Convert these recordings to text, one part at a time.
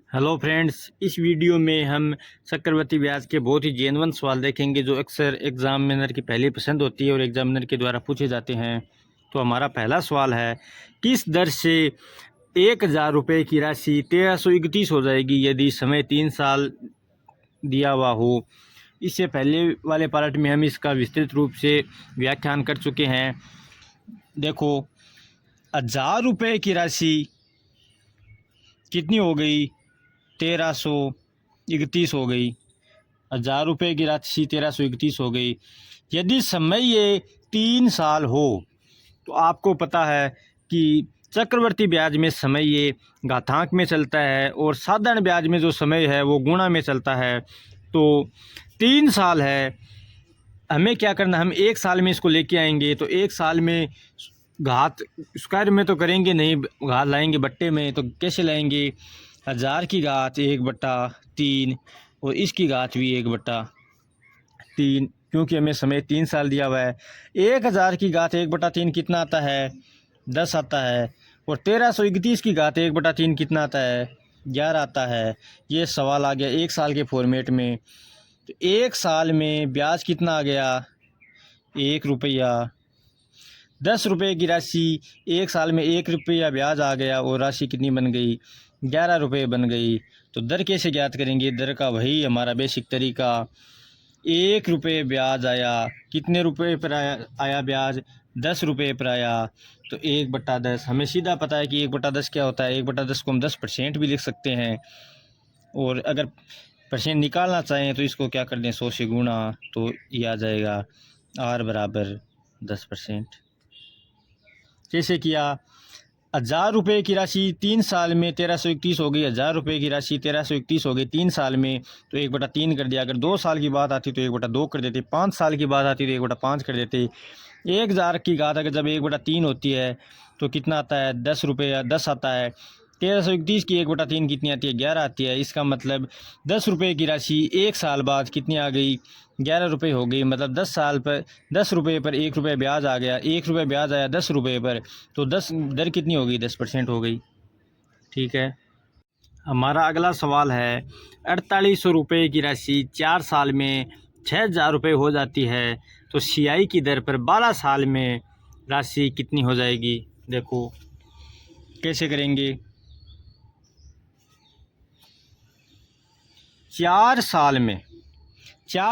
Hello friends, इस video में हम चक्रवृद्धि ब्याज के बहुत ही जेन्युइन सवाल देखेंगे जो अक्सर एग्जामिनर की पहली पसंद होती है और एग्जामिनर के द्वारा पूछे जाते हैं। तो हमारा पहला सवाल है, किस दर से 1000 रुपये की राशि 1331 हो जाएगी यदि समय 3 साल दिया हुआ हो। इससे पहले वाले पार्ट में हम इसका विस्तृत रूप से व्याख्यान कर चुके हैं। देखो, 1000 रुपये की राशि कितनी हो गई? 1331 हो गई। 1000 रुपये की राशि 1331 हो गई। यदि समय ये 3 साल हो तो आपको पता है कि चक्रवर्ती ब्याज में समय ये घातांक में चलता है और साधारण ब्याज में जो समय है वो गुणा में चलता है। तो 3 साल है, हमें क्या करना, हम 1 साल में इसको लेके आएंगे। तो 1 साल में घात स्क्वायर में तो करेंगे नहीं, घात लाएंगे बट्टे में। तो कैसे लाएंगे? 1000 की घात 1/3 और इसकी घात भी 1/3, क्योंकि हमें समय 3 साल दिया हुआ है। 1000 की घात 1/3 कितना आता है? 10 आता है। और 1331 की घात 1/3 कितना आता है? 11 आता है। ये सवाल आ गया 1 साल के फॉर्मेट में। तो 1 साल में ब्याज कितना आ गया? 1 रुपया। 10 रुपये की राशि 1 साल में 1 रुपया ब्याज आ गया और राशि कितनी बन गई? 11 रुपये बन गई। तो दर कैसे ज्ञात करेंगे? दर का वही हमारा बेसिक तरीका। 1 रुपये ब्याज आया, कितने रुपये पर आया ब्याज? 10 रुपये पर आया। तो 1/10, हमें सीधा पता है कि 1/10 क्या होता है। 1/10 को हम 10% भी लिख सकते हैं। और अगर परसेंट निकालना चाहें तो इसको क्या कर दें, 100 से गुणा, तो ये आ जाएगा R बराबर 10%। कैसे किया? 1000 रुपये की राशि 3 साल में 1331 हो गई। 1000 रुपये की राशि 1331 हो गई 3 साल में, तो 1/3 कर दिया। अगर 2 साल की बात आती तो 1/2 कर देते। 5 साल की बात आती तो 1/5 कर देते। 1000 की घात अगर जब 1/3 होती है तो कितना आता है? 10 रुपये, 10 आता है। 1331 की 1/3 कितनी आती है? 11 आती है। इसका मतलब 10 रुपये की राशि 1 साल बाद कितनी आ गई? 11 रुपये हो गई। मतलब 10 साल पर 10 रुपये पर 1 रुपये ब्याज आ गया। 1 रुपये ब्याज आया 10 रुपये पर, तो 10 दर कितनी हो गई? 10% हो गई। ठीक है। हमारा अगला सवाल है, 4800 रुपये की राशि 4 साल में 6000 रुपये हो जाती है तो CI की दर पर 12 साल में राशि कितनी हो जाएगी? देखो कैसे करेंगे। 4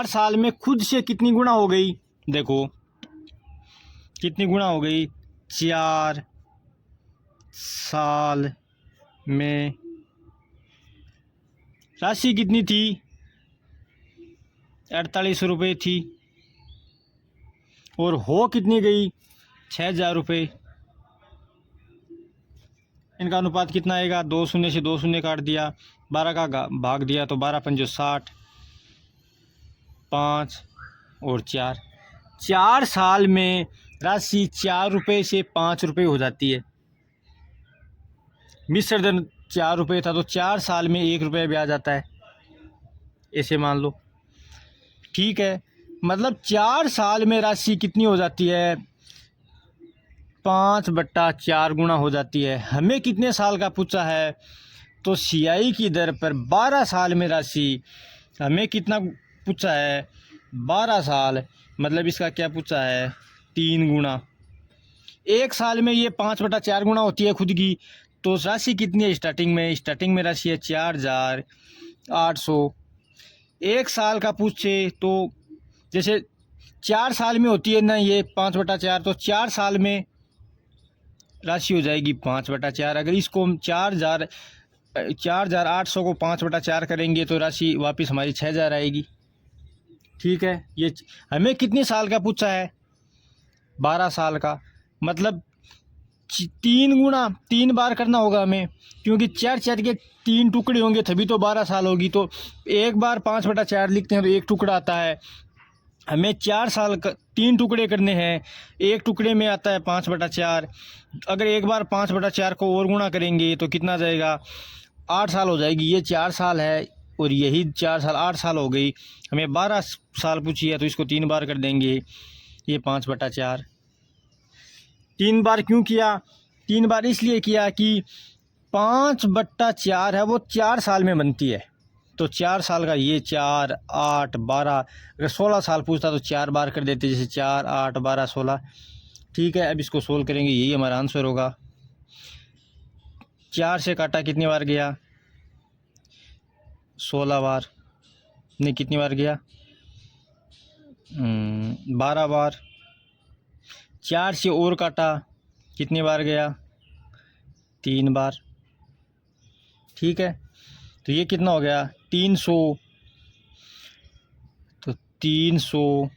साल में खुद से कितनी गुना हो गई? देखो कितनी गुना हो गई? 4 साल में राशि कितनी थी? 4800 रुपये थी। और हो कितनी गई? 6000 रुपये। इनका अनुपात कितना आएगा? 2 शून्य से 2 शून्य काट दिया, 12 का भाग दिया तो 12 पंजो 60, 5 और 4। 4 साल में राशि 4 रुपये से 5 रुपये हो जाती है। मिश्र धन 4 रुपये था तो 4 साल में 1 रुपये ब्याज आता है, ऐसे मान लो। ठीक है, मतलब 4 साल में राशि कितनी हो जाती है? 5/4 गुना हो जाती है। हमें कितने साल का पूछा है? तो CI की दर पर 12 साल में राशि हमें कितना पूछा है? 12 साल। मतलब इसका क्या पूछा है? 3 गुना। 1 साल में ये 5/4 गुना होती है खुद की। तो राशि कितनी है स्टार्टिंग में? स्टार्टिंग में राशि है 4800। 1 साल का पूछे तो जैसे 4 साल में होती है ना ये 5/4, तो 4 साल में राशि हो जाएगी 5/4। अगर इसको हम 4800 को 5/4 करेंगे तो राशि वापस हमारी 6000 आएगी। ठीक है, ये हमें कितने साल का पूछा है? 12 साल का। मतलब 3 गुना 3 बार करना होगा हमें, क्योंकि 4 के 3 टुकड़े होंगे तभी तो 12 साल होगी। तो एक बार 5/4 लिखते हैं तो 1 टुकड़ा आता है। हमें 4 साल का 3 टुकड़े करने हैं, 1 टुकड़े में आता है 5/4। अगर एक बार 5/4 को और गुणा करेंगे तो कितना जाएगा? 8 साल हो जाएगी। ये 4 साल है और यही 4 साल 8 साल हो गई। हमें 12 साल पूछी है तो इसको 3 बार कर देंगे। ये 5/4 3 बार क्यों किया? 3 बार इसलिए किया कि 5/4 है वो 4 साल में बनती है। तो 4 साल का ये 4, 8, 12, अगर 16 साल पूछता तो 4 बार कर देते, जैसे 4, 8, 12, 16। ठीक है, अब इसको सोल्व करेंगे, यही हमारा आंसर होगा। 4 से काटा कितनी बार गया? 16 बार। नहीं, कितनी बार गया? 12 बार। 4 से और काटा कितनी बार गया? 3 बार। ठीक है, तो ये कितना हो गया? 300। तो 300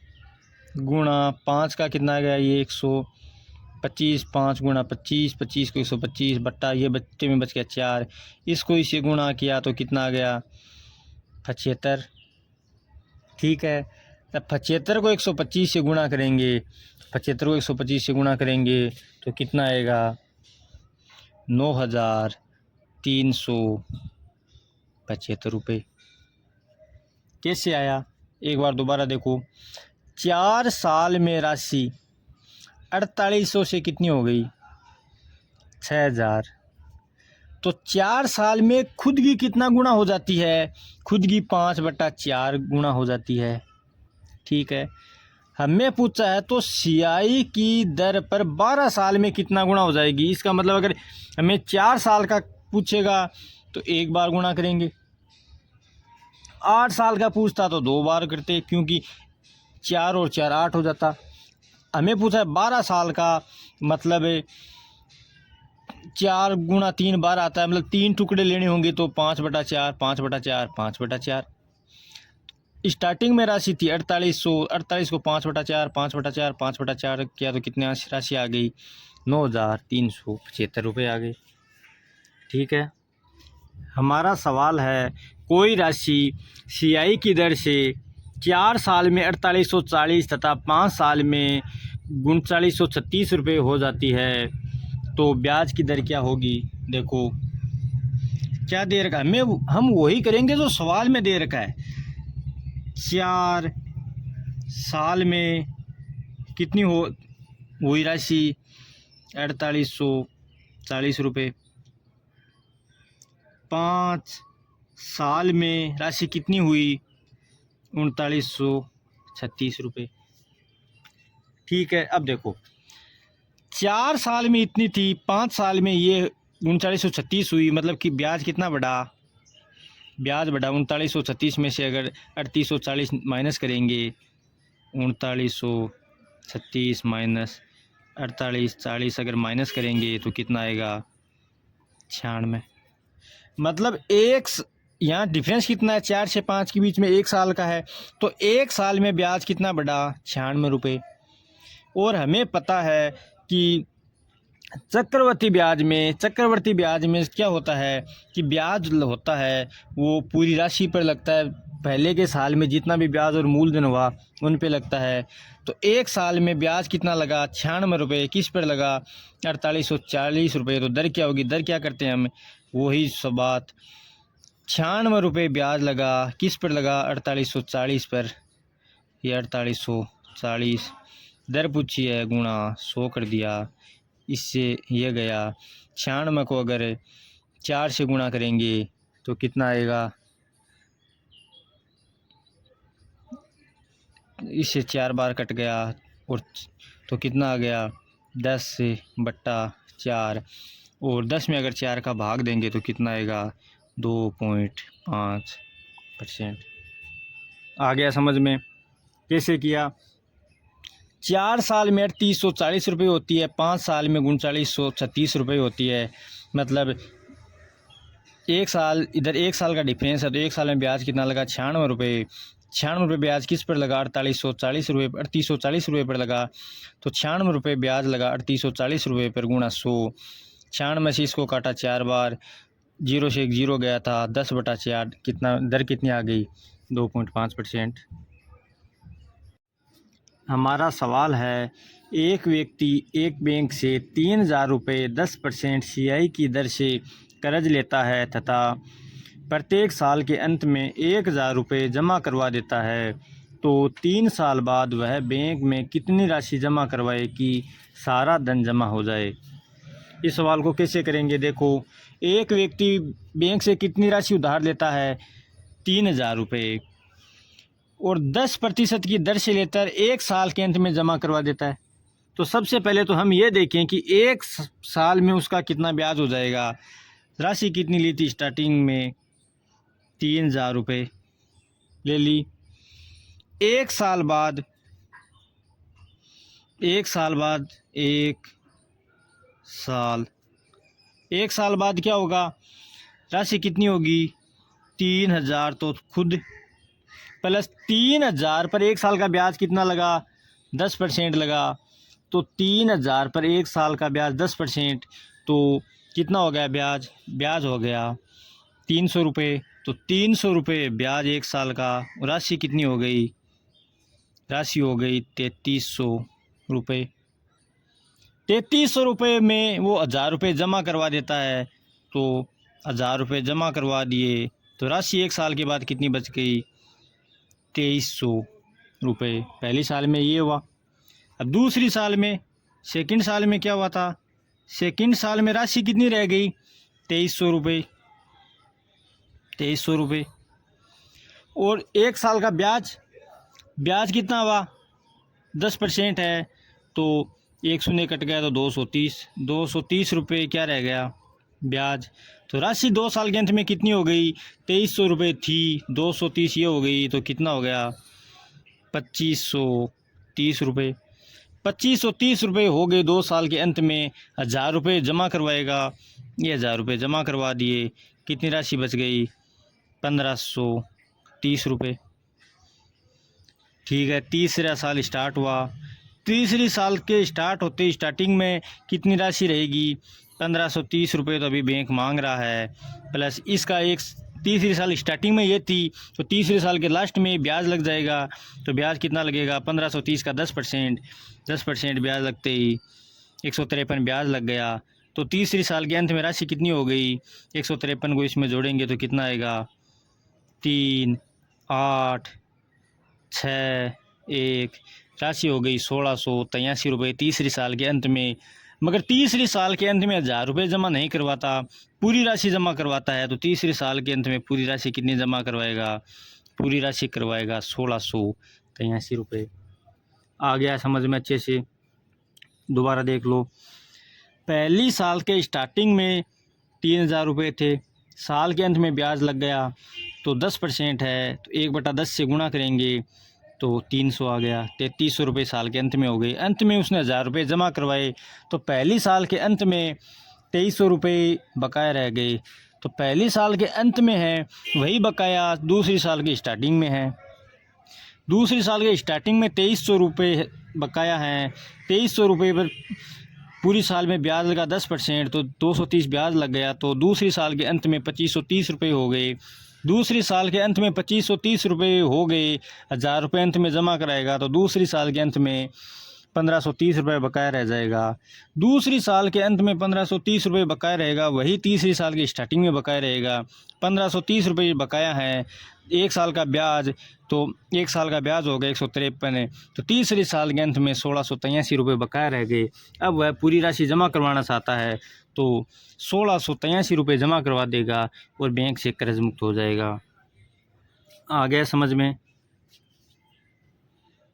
गुणा 5 का कितना गया? ये 125। 5 गुणा 25, 25 को 125 बट्टा ये बच्चे में बच गया 4। इसको इसे गुणा किया तो कितना आ गया? 75। ठीक है, तब 75 को 125 से गुणा करेंगे, 75 को 125 से गुणा करेंगे तो कितना आएगा? 9,375 रुपये। कैसे आया? एक बार दोबारा देखो। 4 साल में राशि 4800 से कितनी हो गई? 6000। तो 4 साल में खुद की कितना गुणा हो जाती है? खुद की 5/4 गुणा हो जाती है। ठीक है, हमें पूछा है तो सियाई की दर पर 12 साल में कितना गुणा हो जाएगी। इसका मतलब अगर हमें 4 साल का पूछेगा तो 1 बार गुणा करेंगे, 8 साल का पूछता तो 2 बार करते, क्योंकि 4 और 4 8 हो जाता। हमें पूछा है 12 साल का, मतलब 4 गुणा 3 बार आता है, मतलब 3 टुकड़े लेने होंगे तो 5/4, 5/4, 5/4। स्टार्टिंग में राशि थी 4800, 48 को 5/4, 5/4, 5/4 किया तो कितने राशि आ गई? 9,375 रुपये आ गई। ठीक है, हमारा सवाल है कोई राशि सियाई की दर से 4 साल में 4840 तथा 5 साल में 3936 रुपये हो जाती है, तो ब्याज की दर क्या होगी? देखो क्या दे रखा है, हम वही करेंगे जो सवाल में दे रखा है। 4 साल में कितनी हो हुई राशि? 4840 रुपये। 5 साल में राशि कितनी हुई? 3936 रुपये। ठीक है, अब देखो 4 साल में इतनी थी, 5 साल में ये 3936 हुई, मतलब कि ब्याज कितना बढ़ा? ब्याज बढ़ा 3936 में से अगर 3840 माइनस करेंगे, 3936 माइनस 4840 अगर माइनस करेंगे तो कितना आएगा? 96। मतलब यहाँ डिफरेंस कितना है? 4 से 5 के बीच में 1 साल का है, तो 1 साल में ब्याज कितना बढ़ा? 96 रुपये। और हमें पता है कि चक्रवर्ती ब्याज में क्या होता है कि ब्याज होता है वो पूरी राशि पर लगता है। पहले के साल में जितना भी ब्याज और मूलधन हुआ उन पे लगता है। तो 1 साल में ब्याज कितना लगा? 96 रुपये। किस पर लगा? 4840 रुपये। तो दर क्या होगी? दर क्या करते हैं हम, वही सब बात। 96 रुपये ब्याज लगा, किस पर लगा? 4840 पर। ये 4840 दर पूछी है, गुणा 100 कर दिया, इससे ये गया। 96 को अगर 4 से गुणा करेंगे तो कितना आएगा? इससे 4 बार कट गया और तो कितना आ गया? 10/4। और 10 में अगर 4 का भाग देंगे तो कितना आएगा? 2.5%। आ गया समझ में कैसे किया? 4 साल में 3840 रुपये होती है, 5 साल में 3936 रुपये होती है। मतलब 1 साल, इधर 1 साल का डिफरेंस है, तो 1 साल में ब्याज कितना लगा? 96 रुपये। 96 रुपये ब्याज किस पर लगा? 3840 रुपये पर लगा। तो 96 रुपये ब्याज लगा 3840 रुपये पर, गुणा 100। 96 से इसको काटा 4 बार, 0 से 1 0 गया था, 10/4 कितना दर कितनी आ गई? 2.5%। हमारा सवाल है एक व्यक्ति एक बैंक से 3000 रुपये 10% सियाई की दर से कर्ज लेता है तथा प्रत्येक साल के अंत में 1000 रुपये जमा करवा देता है, तो 3 साल बाद वह बैंक में कितनी राशि जमा करवाए कि सारा धन जमा हो जाए? इस सवाल को कैसे करेंगे, देखो एक व्यक्ति बैंक से कितनी राशि उधार लेता है, 3,000 रुपये, और 10% की दर से लेकर 1 साल के अंत में जमा करवा देता है। तो सबसे पहले तो हम ये देखें कि 1 साल में उसका कितना ब्याज हो जाएगा। राशि कितनी ली थी स्टार्टिंग में, 3,000 रुपये ले ली। 1 साल बाद 1 साल बाद क्या होगा, राशि कितनी होगी, 3,000, तो खुद प्लस 3,000 पर 1 साल का ब्याज कितना लगा, 10% लगा। तो 3,000 पर 1 साल का ब्याज 10%, तो कितना हो गया ब्याज हो गया 300 रुपये। तो 300 रुपये ब्याज 1 साल का, राशि कितनी हो गई, राशि हो गई 3,300 रुपये। 3,300 रुपये में वो 1,000 रुपये जमा करवा देता है। तो 1,000 रुपये जमा करवा दिए तो राशि 1 साल के बाद कितनी बच गई, 2,300 रुपये। पहली साल में ये हुआ। अब दूसरी साल में, सेकंड साल में क्या हुआ था, सेकंड साल में राशि कितनी रह गई, 2,300 रुपये, 2,300 रुपये। और 1 साल का ब्याज कितना हुआ, 10% है, तो 1 शून्य कट गया तो 230 रुपये क्या रह गया ब्याज। तो राशि 2 साल के अंत में कितनी हो गई, 2,300 रुपये थी, 230 ये हो गई, तो कितना हो गया 2,530 रुपये। 2,530 रुपये हो गए 2 साल के अंत में। 1,000 रुपये जमा करवाएगा, ये 1,000 रुपये जमा करवा दिए, कितनी राशि बच गई, 1,530 रुपये। ठीक है, तीसरा साल स्टार्ट हुआ। तीसरी साल के स्टार्ट होते स्टार्टिंग में कितनी राशि रहेगी, 1,530 रुपये तो अभी बैंक मांग रहा है, प्लस इसका तीसरी साल स्टार्टिंग में ये थी, तो तीसरे साल के लास्ट में ब्याज लग जाएगा। तो ब्याज कितना लगेगा, 1,530 का 10% ब्याज लगते ही 153 ब्याज लग गया। तो तीसरी साल के अंत में राशि कितनी हो गई, 153 को इसमें जोड़ेंगे तो कितना आएगा, 3, 8, 6, 1, राशि हो गई 1,683 रुपये तीसरी साल के अंत में। मगर तीसरी साल के अंत में 1,000 रुपये जमा नहीं करवाता, पूरी राशि जमा करवाता है। तो तीसरे साल के अंत में पूरी राशि कितनी जमा करवाएगा, पूरी राशि करवाएगा 1,683 रुपये। आ गया समझ में अच्छे से, दोबारा देख लो। पहली साल के स्टार्टिंग में 3,000 रुपये थे, साल के अंत में ब्याज लग गया, तो 10% है, तो 1/10 से गुणा करेंगे तो 300 आ गया। 3,300 रुपये साल के अंत में हो गए। अंत में उसने 1,000 रुपये जमा करवाए, तो पहली साल के अंत में 2,300 रुपये बकाया रह गए। तो पहली साल के अंत में है वही बकाया दूसरी साल की स्टार्टिंग में है। दूसरी साल के स्टार्टिंग में 2,300 रुपये बकाया हैं। 2,300 रुपये पर पूरी साल में ब्याज लगा 10%, तो 230 ब्याज लग गया। तो दूसरी साल के अंत में 2,530 रुपये हो गए। दूसरी साल के अंत में 2,530 रुपये हो गए, 1,000 रुपये अंत में जमा कराएगा, तो दूसरी साल के अंत में 1,530 रुपये बकाया रह जाएगा। दूसरी साल के अंत में 1,530 रुपये बकाया रहेगा, वही तीसरी साल की स्टार्टिंग में बकाया रहेगा। 1,530 रुपये बकाया है, 1 साल का ब्याज, तो 1 साल का ब्याज हो गया 153। तो तीसरी साल के अंत में 1,683 रुपये बकाया रह गए। अब वह पूरी राशि जमा करवाना चाहता है, तो 1,683 रुपये जमा करवा देगा और बैंक से कर्ज मुक्त हो जाएगा। आ गया समझ में।